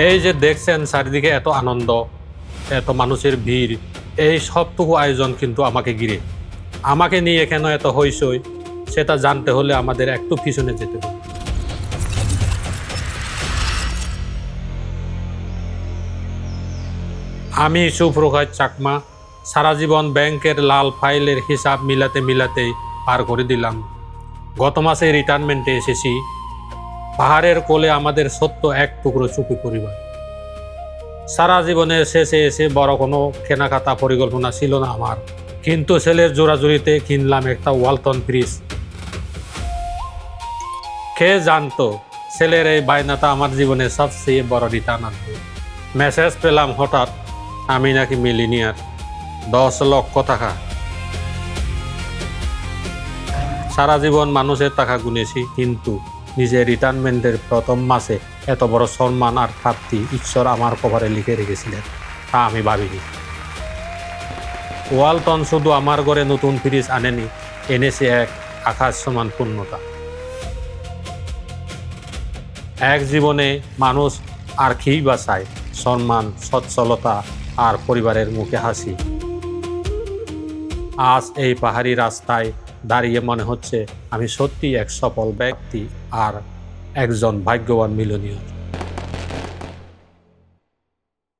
এই যে দেখছেন চারিদিকে এত আনন্দ, এত মানুষের ভিড়, এই সবটুকু আয়োজন কিন্তু আমাকে ঘিরে। আমাকে নিয়ে কেন এত হইচই সেটা জানতে হলে আমাদের একটু পিছনে যেতে হবে। আমি সুপ্রকাশ চাকমা সারা জীবন ব্যাংকের লাল ফাইলের হিসাব মিলাতেই পার করে দিলাম। গত মাসে রিটায়ারমেন্টে এসেছি। পাহাড়ের কোলে আমাদের সত্য এক টুকরো চুপি পরিবার। সারা জীবনের শেষে এসে বড় কোনো কেনাকাটা পরিকল্পনা ছিল না আমার, কিন্তু ছেলের জোড়াজুড়িতে কিনলাম একটা ওয়ালটন ফ্রিজ। কে জানতো ছেলের এই বায়নাটা আমার জীবনের সবচেয়ে বড় রিটার্ন আনবে। মেসেজ পেলাম হঠাৎ আমি নাকি মিলিনিয়ার, 10 লক্ষ টাকা। সারা জীবন মানুষের টাকা গুনেছি, কিন্তু নিজের রিটায়ারমেন্টের প্রথম মাসে এত বড় সম্মান আর প্রাপ্তি ঈশ্বর আমার কপালে লিখে রেখেছিলেন তা আমি ভাবিনি। ওয়ালটন শুধু আমার ঘরে নতুন ফ্রিজ আনেনি, এনেছে এক আকাশ সমান পূর্ণতা। এক জীবনে মানুষ আর কি বা চায়? সম্মান, সচ্ছলতা আর পরিবারের মুখে হাসি। আজ এই পাহাড়ি রাস্তায় দাঁড়িয়ে মনে হচ্ছে আমি সত্যি এক সফল ব্যক্তি আর একজন ভাগ্যবান মিলনীয়।